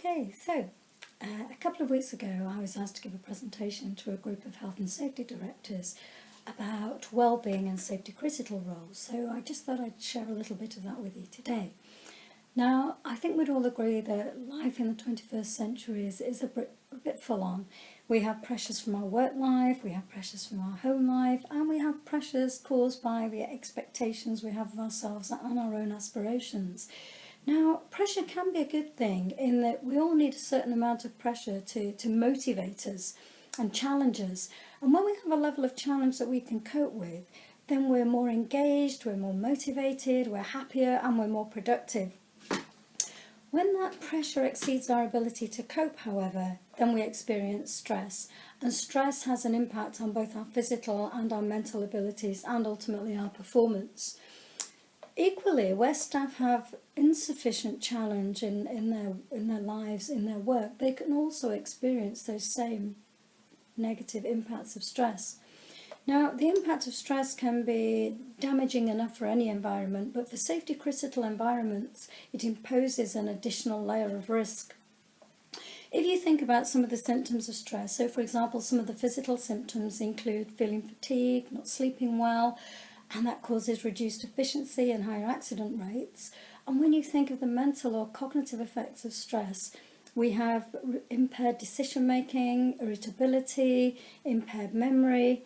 Okay, so a couple of weeks ago I was asked to give a presentation to a group of health and safety directors about well-being and safety critical roles, so I just thought I'd share a little bit of that with you today. Now, I think we'd all agree that life in the 21st century is a bit full on. We have pressures from our work life, we have pressures from our home life, and we have pressures caused by the expectations we have of ourselves and our own aspirations. Now, pressure can be a good thing in that we all need a certain amount of pressure to motivate us and challenge us. And when we have a level of challenge that we can cope with, then we're more engaged, we're more motivated, we're happier, and we're more productive. When that pressure exceeds our ability to cope, however, then we experience stress. And stress has an impact on both our physical and our mental abilities and ultimately our performance. Equally, where staff have insufficient challenge in their lives, in their work, they can also experience those same negative impacts of stress. Now, the impact of stress can be damaging enough for any environment, but for safety critical environments, it imposes an additional layer of risk. If you think about some of the symptoms of stress, so for example, some of the physical symptoms include feeling fatigued, not sleeping well, and that causes reduced efficiency and higher accident rates. And when you think of the mental or cognitive effects of stress, we have impaired decision making, irritability, impaired memory.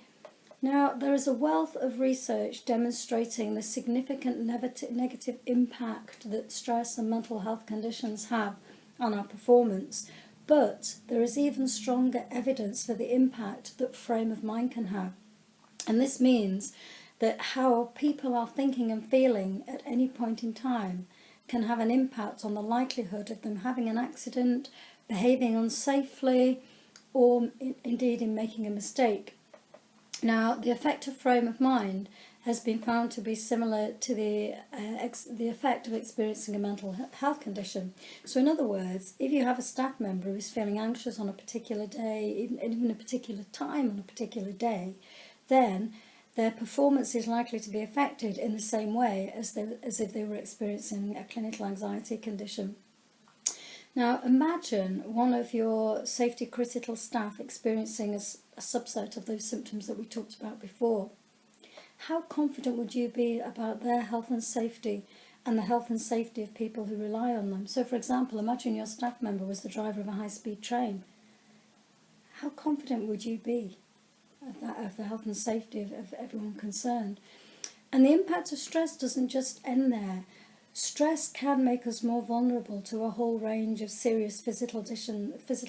Now, there is a wealth of research demonstrating the significant negative impact that stress and mental health conditions have on our performance, but there is even stronger evidence for the impact that frame of mind can have. And this means that how people are thinking and feeling at any point in time can have an impact on the likelihood of them having an accident, behaving unsafely, or indeed in making a mistake. Now, the effect of frame of mind has been found to be similar to the effect of experiencing a mental health condition. So in other words, if you have a staff member who is feeling anxious on a particular day, even a particular time on a particular day, then their performance is likely to be affected in the same way as if they were experiencing a clinical anxiety condition. Now, imagine one of your safety critical staff experiencing a subset of those symptoms that we talked about before. How confident would you be about their health and safety and the health and safety of people who rely on them? So, for example, imagine your staff member was the driver of a high-speed train. How confident would you be of the health and safety of everyone concerned? And the impact of stress doesn't just end there. Stress can make us more vulnerable to a whole range of serious physical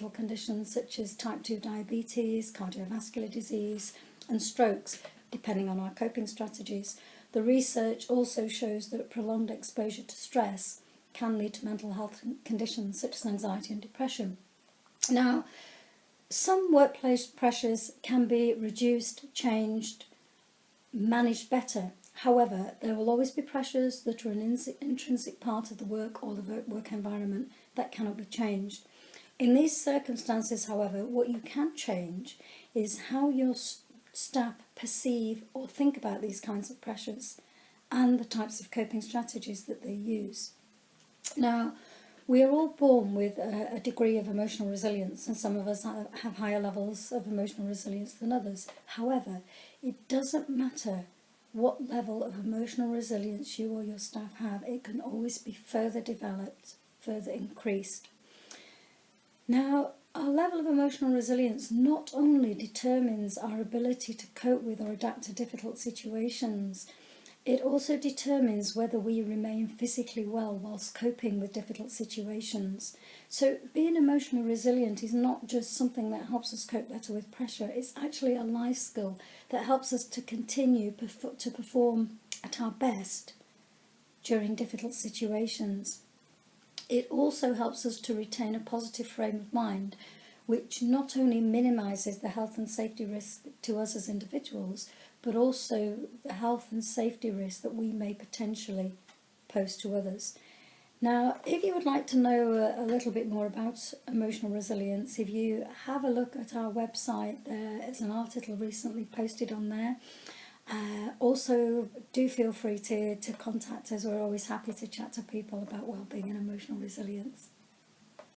conditions such as type 2 diabetes, cardiovascular disease and strokes, depending on our coping strategies. The research also shows that prolonged exposure to stress can lead to mental health conditions such as anxiety and depression. Now, some workplace pressures can be reduced, changed, managed better. However, there will always be pressures that are an intrinsic part of the work or the work environment that cannot be changed. In these circumstances, however, what you can change is how your staff perceive or think about these kinds of pressures and the types of coping strategies that they use. Now, we are all born with a degree of emotional resilience, and some of us have higher levels of emotional resilience than others. However, it doesn't matter what level of emotional resilience you or your staff have, it can always be further developed, further increased. Now, our level of emotional resilience not only determines our ability to cope with or adapt to difficult situations, it also determines whether we remain physically well whilst coping with difficult situations. So being emotionally resilient is not just something that helps us cope better with pressure, it's actually a life skill that helps us to continue to perform at our best during difficult situations. It also helps us to retain a positive frame of mind, which not only minimises the health and safety risk to us as individuals, but also the health and safety risk that we may potentially pose to others. Now, if you would like to know a little bit more about emotional resilience, if you have a look at our website, there is an article recently posted on there. Also, do feel free to contact us. We're always happy to chat to people about wellbeing and emotional resilience.